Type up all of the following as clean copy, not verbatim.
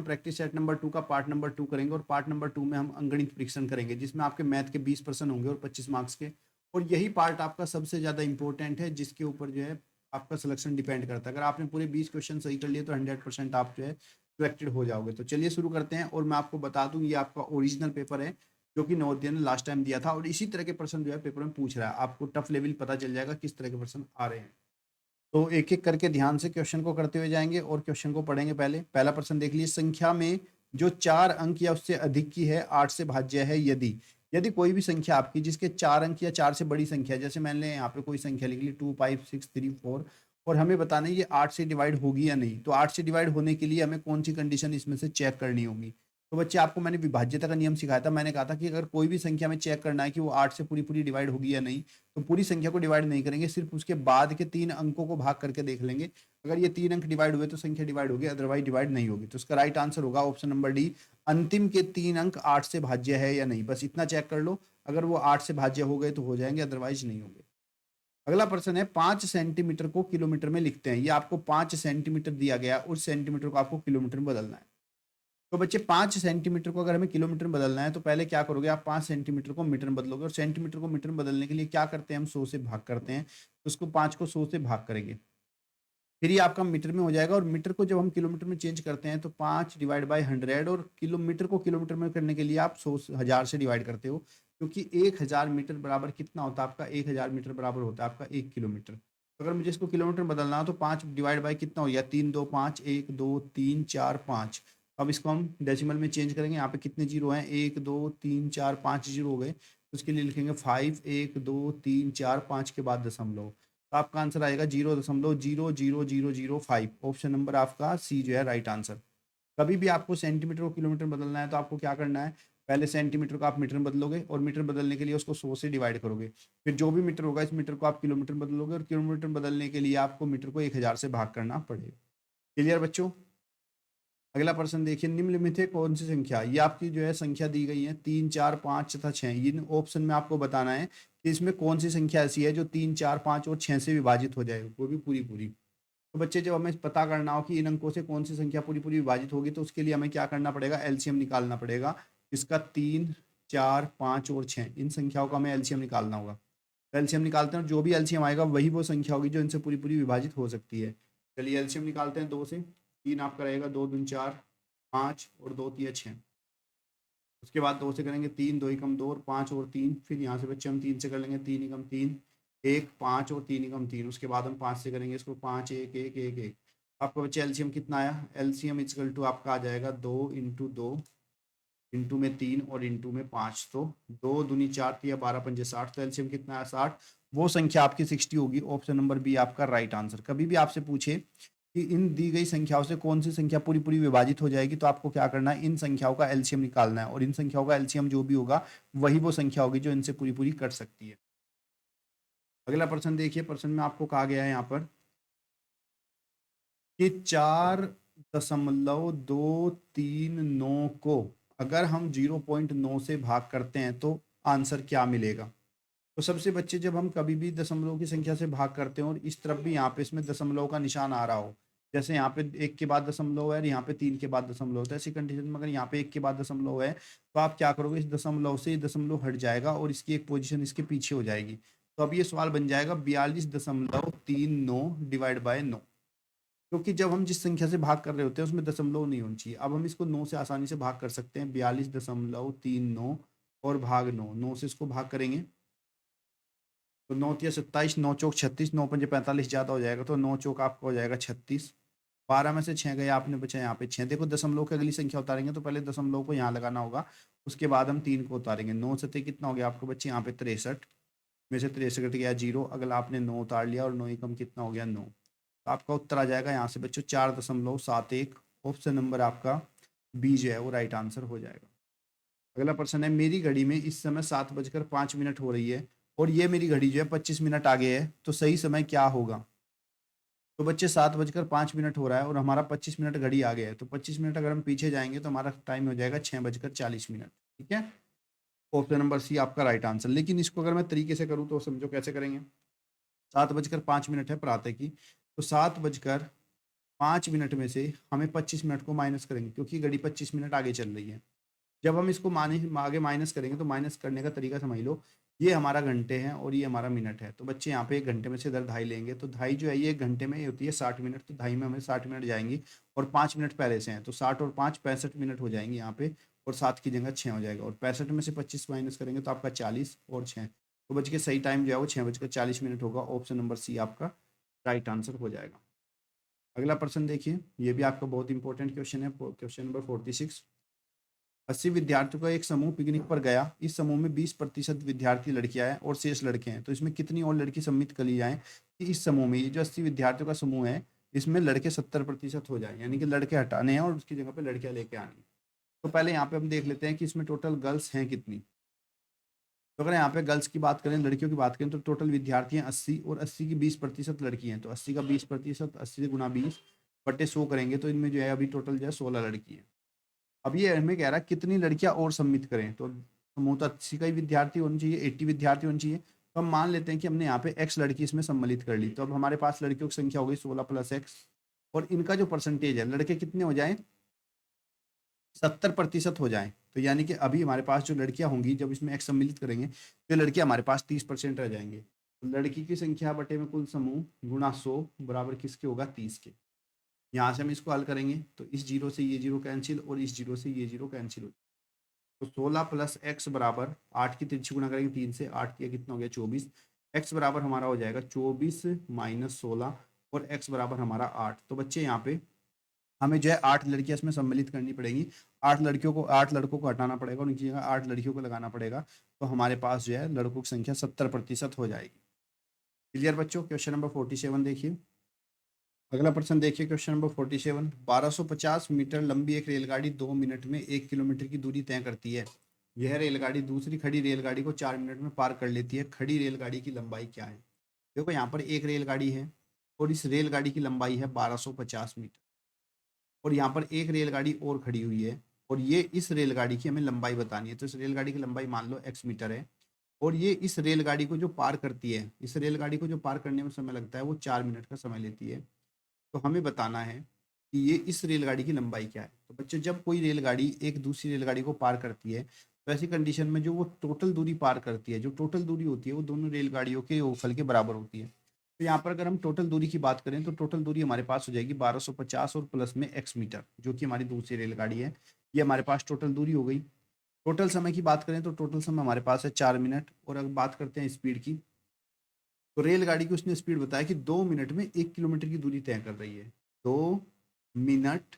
हम practice set number 2 का part number 2 करेंगे और पार्ट नंबर 2 में हम अंगणित परीक्षण करेंगे जिसमें आपके मैथ के 20% होंगे और 25 मार्क्स के। और यही पार्ट आपका सबसे ज़्यादा इंपॉर्टेंट है जिसके ऊपर जो है आपका सिलेक्शन डिपेंड करता है। अगर आपने पूरे 20 क्वेश्चन सही कर लिए तो 100% आप जो है सिलेक्टेड हो जाओगे। तो चलिए शुरू करते हैं और मैं आपको बता दूं ये आपका ओरिजिनल पेपर है जो कि नवोदय ने लास्ट टाइम दिया था और इसी तरह के प्रश्न जो है पेपर में पूछ रहा है। आपको टफ लेवल पता चल जाएगा किस तरह के प्रश्न आ रहे हैं। तो एक एक करके ध्यान से क्वेश्चन को करते हुए जाएंगे और क्वेश्चन को पढ़ेंगे। पहला प्रश्न देख लीजिए। संख्या में जो 4 अंक या उससे अधिक की है 8 से भाज्य है यदि यदि कोई भी संख्या आपकी जिसके 4 अंक या 4 से बड़ी संख्या, जैसे मैंने यहाँ पे कोई संख्या लिख ली 2 5 6 3 4 और हमें बताना है ये 8 से डिवाइड होगी या नहीं। तो 8 से डिवाइड होने के लिए हमें कौन सी कंडीशन इसमें से चेक करनी होगी। तो बच्चे आपको मैंने विभाज्यता का नियम सिखाया था। मैंने कहा था कि अगर कोई भी संख्या में चेक करना है कि वो 8 से पूरी पूरी डिवाइड होगी या नहीं तो पूरी संख्या को डिवाइड नहीं करेंगे, सिर्फ उसके बाद के 3 अंकों को भाग करके देख लेंगे। अगर ये 3 अंक डिवाइड हुए तो संख्या डिवाइड होगी, अदरवाइज डिवाइड नहीं होगी। तो इसका राइट आंसर होगा ऑप्शन नंबर डी, अंतिम के 3 अंक 8 से भाज्य है या नहीं। बस इतना चेक कर लो, अगर वो 8 से भाज्य हो गए तो हो जाएंगे, अदरवाइज नहीं होंगे। अगला प्रश्न है 5 सेंटीमीटर को किलोमीटर में लिखते हैं। ये आपको 5 सेंटीमीटर दिया गया, उस सेंटीमीटर को आपको किलोमीटर में बदलना है। तो बच्चे 5 सेंटीमीटर को अगर हमें किलोमीटर में बदलना है तो पहले क्या करोगे आप 5 सेंटीमीटर को मीटर में बदलोगे और सेंटीमीटर को मीटर में बदलने के लिए क्या करते हैं हम 100 से भाग करते हैं। तो उसको 5 को 100 से भाग करेंगे, फिर ये आपका मीटर में हो जाएगा। और मीटर को जब हम किलोमीटर में चेंज करते हैं तो 5 डिवाइड बाई 100 और किलोमीटर को किलोमीटर में करने के लिए आप 100,000 से डिवाइड करते हो क्योंकि 1000 मीटर बराबर कितना होता है आपका 1000 मीटर बराबर होता है आपका 1 किलोमीटर। तो अगर मुझे इसको किलोमीटर में बदलना हो तो 5 डिवाइड बाई कितना हो गया 3 2 5 1 2 3 4 5। अब इसको हम डेसिमल में चेंज करेंगे। यहाँ पे कितने जीरो हैं 1 2 3 4 5 जीरो हो गए। तो उसके लिए लिखेंगे 5 1 2 3 4 5 के बाद दशमलव। तो आपका आंसर आएगा 0.000005। ऑप्शन नंबर आपका सी जो है राइट आंसर। कभी भी आपको सेंटीमीटर को किलोमीटर में बदलना है तो आपको क्या करना है, पहले सेंटीमीटर को आप मीटर में बदलोगे और मीटर बदलने के लिए उसको 100 से डिवाइड करोगे। फिर जो भी मीटर होगा इस मीटर को आप किलोमीटर में बदलोगे और किलोमीटर बदलने के लिए आपको मीटर को 1000 से भाग करना पड़ेगा। क्लियर बच्चों। अगला प्रश्न देखिए। निम्नलिखित में कौन सी संख्या, ये आपकी जो है संख्या दी गई है 3 4 5 तथा 6। इन ऑप्शन में आपको बताना है कि इसमें कौन सी संख्या ऐसी है जो 3 4 5 और 6 से विभाजित हो जाए, वो भी पूरी पूरी। तो बच्चे जब हमें पता करना हो कि इन अंकों से कौन सी संख्या पूरी पूरी विभाजित होगी तो उसके लिए हमें क्या करना पड़ेगा, एलसीएम निकालना पड़ेगा। इसका 3 4 5 और 6 इन संख्याओं का हमें एलसीएम निकालना होगा। तो एलसीएम निकालते हैं और जो भी एलसीएम आएगा वही वो संख्या होगी जो इनसे पूरी पूरी विभाजित हो सकती है। चलिए एलसीएम निकालते हैं। 2 से 3 आपका रहेगा 2 दूनी 4 5 और 2 तिया 6। उसके बाद 2 से करेंगे 3 2 एकम 2 और 5 और 3। फिर यहाँ से बच्चे हम 3 से कर लेंगे 3 एकम 3 1 5 और 3 एकम 3। उसके बाद हम 5 से करेंगे इसको 5 1 1 1 1। आपका बच्चे एलसीएम कितना आया, एलसीएम इजकल टू आपका आ जाएगा 2 इंटू 2 इंटू में 3 और इंटू में 5। तो 2 दूनी 4 या 12 पंजे 60। तो एलसीएम कितना है 60। वो संख्या आपकी 60 होगी। ऑप्शन नंबर बी आपका राइट आंसर। कभी भी आपसे पूछे कि इन दी गई संख्याओं से कौन सी संख्या पूरी पूरी विभाजित हो जाएगी तो आपको क्या करना है, इन संख्याओं का एलसीएम निकालना है और इन संख्याओं का एलसीएम जो भी होगा वही वो संख्या होगी जो इनसे पूरी पूरी कर सकती है। अगला प्रश्न देखिए। प्रश्न में आपको कहा गया है यहाँ पर कि 4.239 को अगर हम 0.9 से भाग करते हैं तो आंसर क्या मिलेगा। तो सबसे बच्चे जब हम कभी भी दशमलव की संख्या से भाग करते हैं और इस तरफ भी यहाँ पे इसमें दशमलव का निशान आ रहा हो, जैसे यहाँ पे 1 के बाद दशमलव है और यहाँ पे 3 के बाद दशमलव है, तो ऐसी कंडीशन में अगर यहाँ पे 1 के बाद दशमलव है तो आप क्या करोगे, इस दशमलव से ये दशमलव हट जाएगा और इसकी एक पोजीशन इसके पीछे हो जाएगी। तो अब ये सवाल बन जाएगा 42.39 डिवाइड बाय 9, क्योंकि जब हम जिस संख्या से भाग कर रहे होते हैं उसमें दशमलव नहीं होनी चाहिए। अब हम इसको 9 से आसानी से भाग कर सकते हैं। 42.39 और भाग 9, 9 से इसको भाग करेंगे तो 9 तिया 27, 9 चौक 36, 9 पंजे 45 ज़्यादा हो जाएगा तो 9 चौक आपका हो जाएगा 36। 12 में से 6 गए, आपने बचा यहाँ पे 6। देखो दशमलव की अगली संख्या उतारेंगे तो पहले दशमलव को यहाँ लगाना होगा, उसके बाद हम 3 को उतारेंगे। 9 से कितना हो गया आपको बच्चे यहाँ पे 63 में से 63 कट गया 0। अगला आपने 9 उतार लिया और 9 एकम कितना हो गया 9। तो आपका उत्तर आ जाएगा यहाँ से बच्चों 4.71। ऑप्शन नंबर आपका बी जो है वो राइट आंसर हो जाएगा। अगला प्रश्न है। मेरी घड़ी में इस समय 7:05 हो रही है और ये मेरी घड़ी जो है 25 मिनट आगे है, तो सही समय क्या होगा। तो बच्चे 7:05 हो रहा है और हमारा 25 मिनट घड़ी आगे है, तो 25 मिनट अगर हम पीछे जाएंगे तो हमारा टाइम हो जाएगा 6:40। ठीक है। ऑप्शन नंबर सी आपका राइट आंसर। लेकिन इसको अगर मैं तरीके से करूँ तो समझो कैसे करेंगे। 7:05 है प्रातः की, तो 7:05 5 मिनट में से हमें 25 मिनट को माइनस करेंगे, क्योंकि घड़ी 25 मिनट आगे चल रही है। जब हम इसको आगे माइनस करेंगे तो माइनस करने का तरीका समझ लो, ये हमारा घंटे हैं और ये हमारा मिनट है। तो बच्चे यहाँ पे 1 घंटे में से इधर 2.5 लेंगे, तो 2.5 जो है ये 1 घंटे में होती है 60 मिनट, तो 2.5 में हमें 60 मिनट जाएंगी और 5 मिनट पहले से हैं, तो 60 और 5 65 मिनट हो जाएंगे यहाँ पे, और 7 की जगह 6 हो जाएगा, और 65 में से 25 माइनस करेंगे तो आपका 40 और 6, तो बच के सही टाइम जो है वो 6:40 होगा। ऑप्शन नंबर सी आपका राइट आंसर हो जाएगा। अगला प्रश्न देखिए, ये भी आपका बहुत इंपॉर्टेंट क्वेश्चन है, क्वेश्चन नंबर 46। 80 विद्यार्थियों का एक समूह पिकनिक पर गया। इस समूह में 20% विद्यार्थी लड़कियां हैं और शेष लड़के हैं, तो इसमें कितनी और लड़की सम्मिलित कर ली जाए कि इस समूह में, ये जो 80 विद्यार्थियों का समूह है, इसमें लड़के 70% हो जाए, यानी कि लड़के हटाने हैं और उसकी जगह पे लड़कियां लेके आनी है। तो पहले यहाँ पे हम देख लेते हैं कि इसमें टोटल गर्ल्स हैं कितनी। तो अगर यहाँ पे गर्ल्स की बात करें, लड़कियों की बात करें, तो टोटल विद्यार्थी हैं 80, और 80 की 20% लड़की हैं, तो 80 का 20%, 80 से गुना 20/100 करेंगे, तो इनमें जो है अभी टोटल जो है 16 लड़की है। अब ये हमें कह रहा है कितनी लड़कियां और सम्मिलित करें, तो समूह तो 80 का ही विद्यार्थी होनी चाहिए, 80 विद्यार्थी होनी चाहिए। तो हम मान लेते हैं कि हमने यहाँ पे x लड़की इसमें सम्मिलित कर ली, तो अब हमारे पास लड़कियों की संख्या हो गई 16 + x, और इनका जो परसेंटेज है, लड़के कितने हो जाए, 70% हो जाए, तो यानी कि अभी हमारे पास जो लड़कियां होंगी, जब इसमें x सम्मिलित करेंगे तो लड़कियां हमारे पास 30% रह जाएंगे। तो लड़की की संख्या बटे में कुल समूह गुणा 100 बराबर किसके होगा, 30 के। यहाँ से हम इसको हल करेंगे तो इस जीरो से ये जीरो कैंसिल, और इस जीरो से ये जीरो कैंसिल हो, तो 16 + x बराबर 8 की तिरछी गुणा करेंगे 3 से, 8 किया कितना हो गया 24, x बराबर हमारा हो जाएगा 24 - 16, और x बराबर हमारा 8। तो बच्चे यहाँ पे हमें जो है 8 लड़कियां इसमें सम्मिलित करनी पड़ेगी, 8 लड़कों को हटाना पड़ेगा और उनकी जगह 8 लड़कियों को लगाना पड़ेगा, तो हमारे पास जो है लड़कों की संख्या 70% हो जाएगी। क्लियर बच्चों। क्वेश्चन नंबर 47 देखिए। अगला प्रश्न देखिए, क्वेश्चन नंबर 47। 1250 मीटर लंबी एक रेलगाड़ी 2 मिनट में 1 किलोमीटर की दूरी तय करती है। यह रेलगाड़ी दूसरी खड़ी रेलगाड़ी को 4 मिनट में पार कर लेती है। खड़ी रेलगाड़ी की लंबाई क्या है। देखो यहाँ पर एक रेलगाड़ी है और इस रेलगाड़ी की लंबाई है 1250 मीटर, और यहाँ पर एक रेलगाड़ी और खड़ी हुई है, और ये इस रेलगाड़ी की हमें लंबाई बतानी है। तो इस रेलगाड़ी की लंबाई मान लो x मीटर है, और ये इस रेलगाड़ी को जो पार करती है, इस रेलगाड़ी को जो पार करने में समय लगता है वो 4 मिनट का समय लेती है। तो हमें बताना है कि ये इस रेलगाड़ी की लंबाई क्या है। तो बच्चों, जब कोई रेलगाड़ी एक दूसरी रेलगाड़ी को पार करती है, तो ऐसी कंडीशन में जो वो टोटल दूरी पार करती है, जो टोटल दूरी होती है वो दोनों रेलगाड़ियों के योगफल के बराबर होती है। तो यहाँ पर अगर हम टोटल दूरी की बात करें, तो टोटल दूरी हमारे पास हो जाएगी 1250 और प्लस में x मीटर, जो कि हमारी दूसरी रेलगाड़ी है। ये हमारे पास टोटल दूरी हो गई। टोटल समय की बात करें तो टोटल समय हमारे पास है 4 मिनट। और अगर बात करते हैं स्पीड की, तो रेलगाड़ी की उसने स्पीड बताया कि 2 मिनट में 1 किलोमीटर की दूरी तय कर रही है। 2 मिनट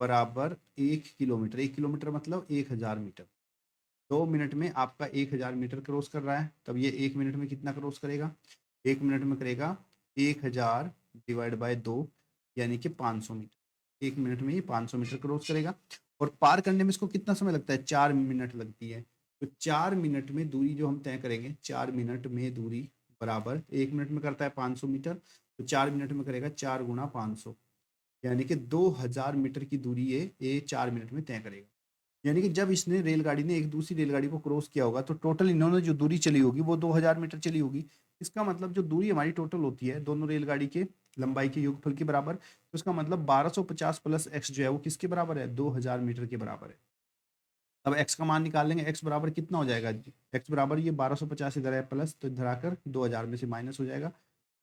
बराबर 1 किलोमीटर, 1 किलोमीटर मतलब 1000 मीटर। 2 मिनट में आपका 1000 मीटर क्रॉस कर रहा है, तब ये 1 मिनट में कितना क्रॉस करेगा, 1 मिनट में करेगा 1000 डिवाइड बाय 2, यानी कि 500 मीटर। 1 मिनट में ये 500 मीटर क्रॉस करेगा, और पार करने में इसको कितना समय लगता है, 4 मिनट लगती है। तो 4 मिनट में दूरी जो हम तय करेंगे, 4 मिनट में दूरी बराबर 1 मिनट में करता है 500 मीटर, तो 4 मिनट में करेगा 4 × 500, यानी कि 2000 मीटर की दूरी ये 4 मिनट में तय करेगा। यानी कि जब इसने रेलगाड़ी ने एक दूसरी रेलगाड़ी को क्रॉस किया होगा, तो टोटल इन्होंने जो दूरी चली होगी वो 2000 मीटर चली होगी। इसका मतलब जो दूरी हमारी टोटल होती है दोनों रेलगाड़ी के लंबाई के योगफल के बराबर, तो इसका मतलब 1250 + x जो है वो किसके बराबर है, 2000 मीटर के बराबर है। अब x का मान निकाल लेंगे, x बराबर कितना हो जाएगा, x बराबर ये 1250 इधर है प्लस, तो इधर आकर 2000 में से माइनस हो जाएगा,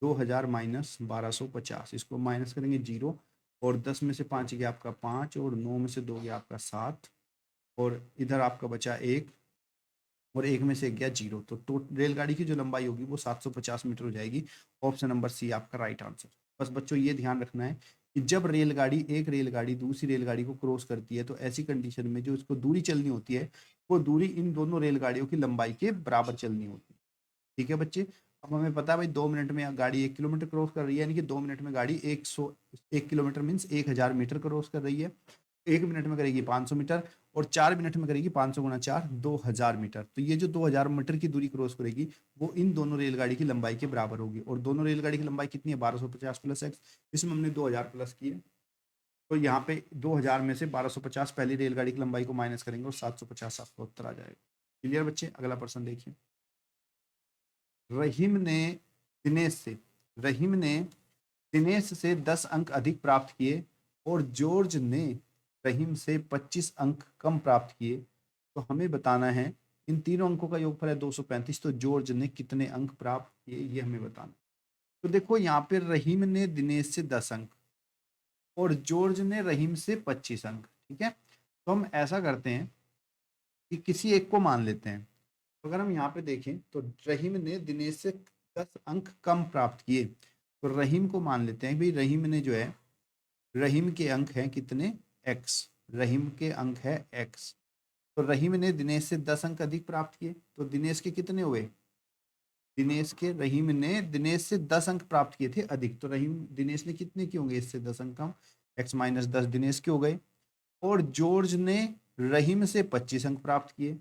2000 - 1250, इसको माइनस करेंगे 0, और 10 में से 5 गया आपका 5, और 9 में से 2 गया आपका 7, और इधर आपका बचा 1, और 1 में से 1 गया 0। तो रेलगाड़ी की जो लंबाई होगी वो 750 मीटर हो जाएगी। ऑप्शन नंबर सी आपका राइट आंसर। बस बच्चों ये ध्यान रखना है कि जब एक रेलगाड़ी दूसरी रेलगाड़ी को क्रॉस करती है, तो ऐसी कंडीशन में जो इसको दूरी चलनी होती है, वो दूरी इन दोनों रेलगाड़ियों की लंबाई के बराबर चलनी होती है। ठीक है बच्चे। अब हमें पता है भाई 2 मिनट में गाड़ी 1 किलोमीटर क्रॉस कर रही है, यानी कि 2 मिनट में गाड़ी 1 किलोमीटर मीन्स 1000 मीटर क्रॉस कर रही है। 1 मिनट में करेगी 500 मीटर, और 4 मिनट में करेगी 500 × 4 2000 मीटर। तो ये जो 2000 मीटर की दूरी क्रॉस करेगी वो इन दोनों रेलगाड़ी की लंबाई के बराबर होगी, और दोनों रेलगाड़ी की लंबाई कितनी है, 1250 + x, इसमें हमने 2000 प्लस किए। तो यहाँ पे 2000 में से 1250 पहली रेलगाड़ी की लंबाई को माइनस करेंगे, और 750 आपका उत्तर आ जाएगा। क्लियर बच्चे। अगला प्रश्न देखिए। रहीम ने दिनेश से रहीम ने दिनेश से 10 अंक अधिक प्राप्त किए और जॉर्ज ने रहीम से 25 अंक कम प्राप्त किए, तो हमें बताना है इन तीनों अंकों का योगफल है 235, तो जॉर्ज ने कितने अंक प्राप्त किए ये हमें बताना। तो देखो यहाँ पे रहीम ने दिनेश से 10 अंक और जॉर्ज ने रहीम से 25 अंक, ठीक है। तो हम ऐसा करते हैं कि किसी एक को मान लेते हैं। तो अगर हम यहाँ पे देखें तो रहीम ने दिनेश से 10 अंक कम प्राप्त किए, तो रहीम को मान लेते हैं भाई रहीम ने जो है, रहीम के अंक हैं कितने, एक्स, रहीम के अंक है एक्स। तो रहीम ने दिनेश से 10 अंक अधिक प्राप्त किए, तो दिनेश के कितने हुए, रहीम ने दिनेश से 10 अंक प्राप्त किए थे अधिक, तो रहीम दिनेश ने कितने किए होंगे इससे 10 अंक कम, एक्स माइनस 10 दिनेश के हो गए। और जॉर्ज ने रहीम से 25 अंक प्राप्त किए,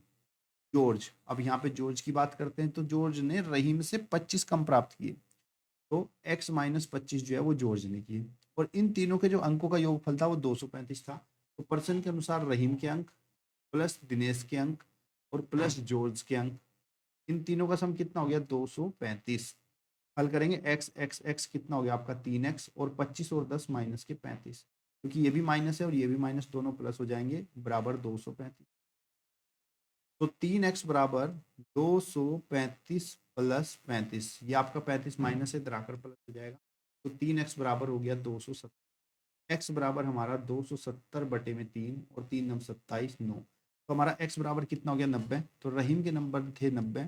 जॉर्ज, अब यहाँ पे जॉर्ज की बात करते हैं, तो जॉर्ज ने रहीम से 25 कम प्राप्त किए, तो x माइनस 25 जो है वो जॉर्ज ने किए। और इन तीनों के जो अंकों का योगफल था वो 235 था। तो पर्सन के अनुसार रहीम के अंक प्लस दिनेश के अंक और प्लस जॉर्ज के अंक, इन तीनों का सम कितना हो गया 235। हल करेंगे x x x कितना हो गया आपका 3x और 25 और 10 माइनस के 35, क्योंकि ये भी माइनस है और ये भी माइनस, दोनों प्लस हो जाएंगे बराबर 235। तो 3x बराबर 235 प्लस 35, ये आपका 35 माइनस है इधर आकर प्लस हो जाएगा, तो 3x बराबर हो गया 270। x बराबर हमारा 270 बटे में 3 और 3 नम 27 9, तो हमारा x बराबर कितना हो गया 90। तो रहीम के नंबर थे 90,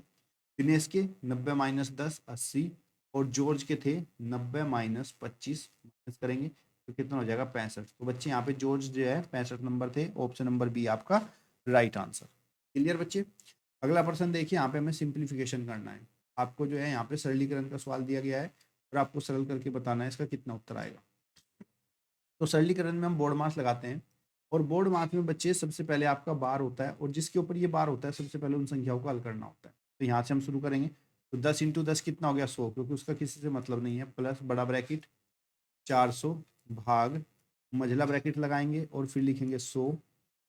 दिनेश के 90 माइनस 10 80 और जॉर्ज के थे 90 माइनस 25 माइनस करेंगे तो कितना हो जाएगा 65। तो बच्चे यहाँ पे जॉर्ज जो है 65 नंबर थे, ऑप्शन नंबर बी आपका राइट आंसर। क्लियर बच्चे। अगला प्रश्न देखिए, यहाँ पे हमें सिंप्लीफिकेशन करना है। आपको जो है यहाँ पे सरलीकरण का सवाल दिया गया है और आपको सरल करके बताना है इसका कितना उत्तर आएगा। तो सरलीकरण में हम बोर्ड मास लगाते हैं और बोर्ड मास में बच्चे सबसे पहले आपका बार होता है और जिसके ऊपर ये बार होता है सबसे पहले उन संख्याओं को हल करना होता है। तो यहाँ से हम शुरू करेंगे, तो 10 इंटू 10 कितना हो गया 100, क्योंकि उसका किसी से मतलब नहीं है, प्लस बड़ा ब्रैकेट 400 भाग मझला ब्रैकेट लगाएंगे और फिर लिखेंगे 100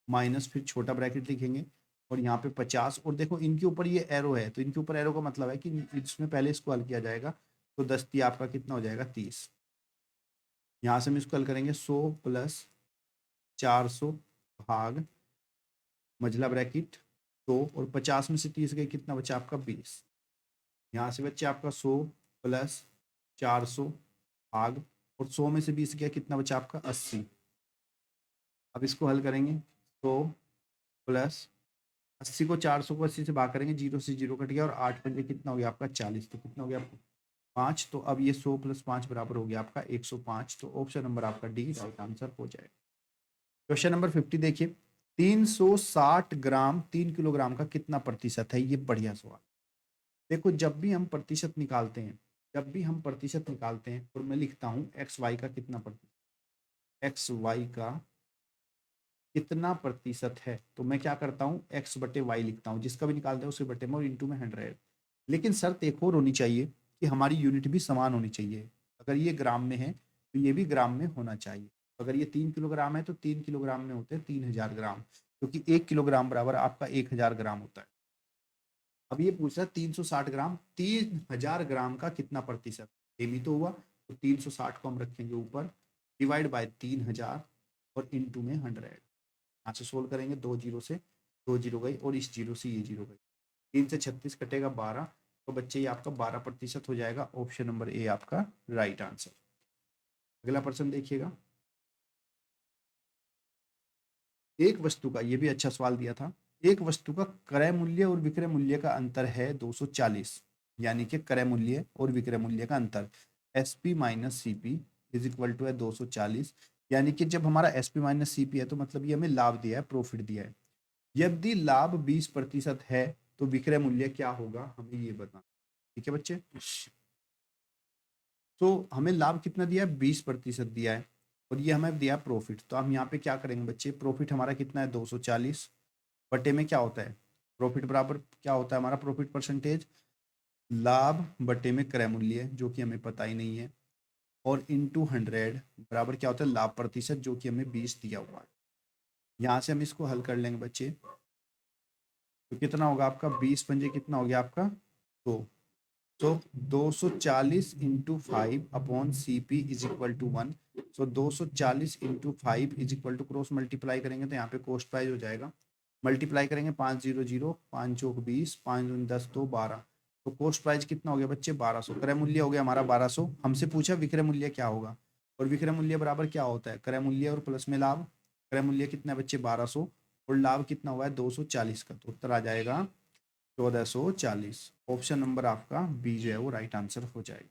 माइनस फिर छोटा ब्रैकेट लिखेंगे और यहाँ पे 50। और देखो इनके ऊपर ये एरो है, तो इनके ऊपर एरो का मतलब है कि इसमें पहले इसको हल किया जाएगा, तो 10 आपका कितना हो जाएगा 30। यहाँ से हम इसको हल करेंगे 100 प्लस 400 भाग मझला ब्रैकेट 2 और 50 में से 30 गए कितना बचा आपका 20। यहाँ से बच्चे आपका 100 प्लस 400 भाग और 100 में से 20 गया कितना बचा आपका 80। अब इसको हल करेंगे 100 प्लस 80 को 400 को 80 से भाग करेंगे, 0 से 0 कट गया और 8 पंजे कितना हो गया आपका 40, तो कितना हो गया आपका 5। तो अब ये 100 प्लस 5 बराबर हो गया आपका 105, तो ऑप्शन नंबर आपका डी राइट आंसर हो जाएगा। क्वेश्चन नंबर 50 देखिए, 360 ग्राम 3 किलोग्राम का कितना प्रतिशत है, ये बढ़िया सवाल। देखो जब भी हम प्रतिशत निकालते हैं, और मैं लिखता हूँ एक्स वाई का कितना प्रतिशत, एक्स वाई का कितना प्रतिशत है, तो मैं क्या करता हूँ एक्स बटे वाई लिखता हूँ, जिसका भी निकालते हैं उसके बटे में और इंटू में 100। लेकिन शर्त एक और होनी चाहिए कि हमारी यूनिट भी समान होनी चाहिए। अगर ये ग्राम में है तो ये भी ग्राम में होना चाहिए। अगर ये 3 किलोग्राम है तो 3 किलोग्राम में होते हैं 3000 ग्राम, क्योंकि 1 किलोग्राम बराबर आपका 1000 ग्राम होता है। अब ये पूछ रहा है 360 ग्राम 3000 ग्राम का कितना प्रतिशत, सेम ही तो हुआ, तो 360 को हम रखेंगे ऊपर डिवाइड बाय 3000 और इंटू में 100। यहाँ से सोल्व करेंगे, 2 जीरो से 2 जीरो गई और इस जीरो से ये जीरो गई, 3 से 36 कटेगा 12, तो बच्चे ये आपका 12% हो जाएगा। ऑप्शन नंबर ए आपका राइट आंसर। अगला प्रश्न देखिएगा, एक वस्तु का, ये भी अच्छा सवाल दिया था, एक वस्तु का क्रय मूल्य और विक्रय मूल्य का अंतर है 240, यानी कि क्रय मूल्य और विक्रय मूल्य का अंतर SP minus CP is equal to है 240, यानी कि जब हमारा SP माइनस CP है तो मतलब ये हमें लाभ दिया है, प्रॉफिट दिया है। यदि लाभ 20% है तो विक्रय मूल्य क्या होगा, हमें ये बताना। ठीक है बच्चे, तो हमें लाभ कितना दिया है 20% दिया है और ये हमें दिया प्रॉफिट, तो हम यहाँ पे क्या करेंगे बच्चे, प्रॉफिट हमारा कितना है 240 बटे में क्या होता है प्रॉफिट बराबर क्या होता है हमारा प्रॉफिट परसेंटेज, लाभ बटे में क्रय मूल्य जो कि हमें पता ही नहीं है, और इंटू 100 बराबर क्या होता है लाभ प्रतिशत जो कि हमें 20 दिया हुआ है। यहाँ से हम इसको हल कर लेंगे बच्चे, तो कितना होगा आपका 20 पंजे कितना हो गया आपका 100, so 240 into 5 upon C P is equal to 1। So 240 into 5 is equal to, cross multiply करेंगे तो यहाँ पे कॉस्ट प्राइस हो जाएगा, मल्टीप्लाई करेंगे 500, 5 चौक 20, 5 दूनी 10, तो 12। तो कॉस्ट प्राइस कितना हो गया बच्चे 1200। क्रय मूल्य हो गया हमारा 1200। हमसे पूछा विक्रय मूल्य क्या होगा, और विक्रय मूल्य बराबर क्या होता है, क्रय मूल्य और प्लस में लाभ। क्रय मूल्य कितना है बच्चे 1200, और लाभ कितना हुआ है 240 का, तो उत्तर आ जाएगा 1440। ऑप्शन नंबर आपका बी जो है वो राइट आंसर हो जाएगा।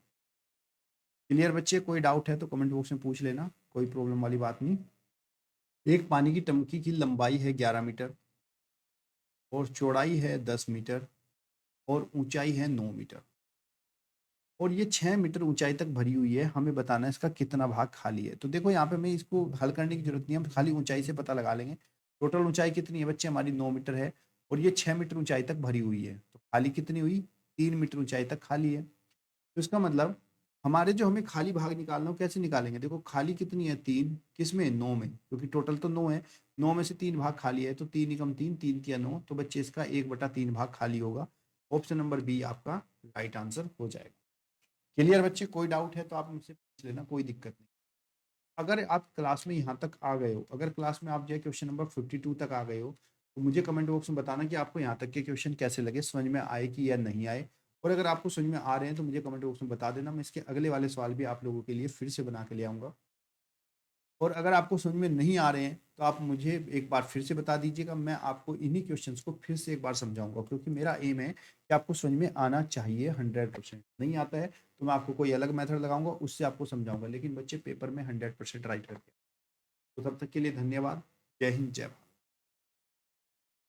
क्लियर बच्चे, कोई डाउट है तो कमेंट बॉक्स में पूछ लेना, कोई प्रॉब्लम वाली बात नहीं। एक पानी की टंकी की लंबाई है 11 मीटर और चौड़ाई है 10 मीटर और ऊंचाई है 9 मीटर, और ये 6 मीटर ऊंचाई तक भरी हुई है। हमें बताना है इसका कितना भाग खाली है। तो देखो यहाँ पे हमें इसको हल करने की जरूरत नहीं है, हम खाली ऊंचाई से पता लगा लेंगे। टोटल ऊंचाई कितनी है बच्चे हमारी 9 मीटर है, और ये 6 मीटर ऊंचाई तक भरी हुई है, तो खाली कितनी हुई 3 मीटर ऊंचाई तक खाली है। तो इसका मतलब हमारे जो हमें खाली भाग निकालना हो कैसे निकालेंगे, देखो खाली कितनी है 3, किस में 9 में, क्योंकि टोटल तो 9 है, 9 में से 3 भाग खाली है, तो 3 एकम 3, 3 किया 9, तो बच्चे इसका 1/3 भाग खाली होगा। ऑप्शन नंबर बी आपका राइट आंसर हो जाएगा। क्लियर बच्चे, कोई डाउट है तो आप मुझसे पूछ लेना, कोई दिक्कत नहीं। अगर आप क्लास में यहाँ तक आ गए हो, अगर क्लास में आप जो है क्वेश्चन नंबर 52 तक आ गए हो, तो मुझे कमेंट बॉक्स में बताना कि आपको यहाँ तक के क्वेश्चन कैसे लगे, समझ में आए कि या नहीं आए। और अगर आपको समझ में आ रहे हैं तो मुझे कमेंट बॉक्स में बता देना, मैं इसके अगले वाले सवाल भी आप लोगों के लिए फिर से बना के ले आऊँगा। और अगर आपको समझ में नहीं आ रहे हैं तो आप मुझे एक बार फिर से बता दीजिएगा, मैं आपको इन्हीं क्वेश्चंस को फिर से एक बार समझाऊंगा, क्योंकि मेरा एम है कि आपको समझ में आना चाहिए 100%। नहीं आता है तो मैं आपको कोई अलग मेथड लगाऊंगा, उससे आपको समझाऊंगा, लेकिन बच्चे पेपर में 100% राइट करके। तो तब तक के लिए धन्यवाद। जय हिंद, जय भारत।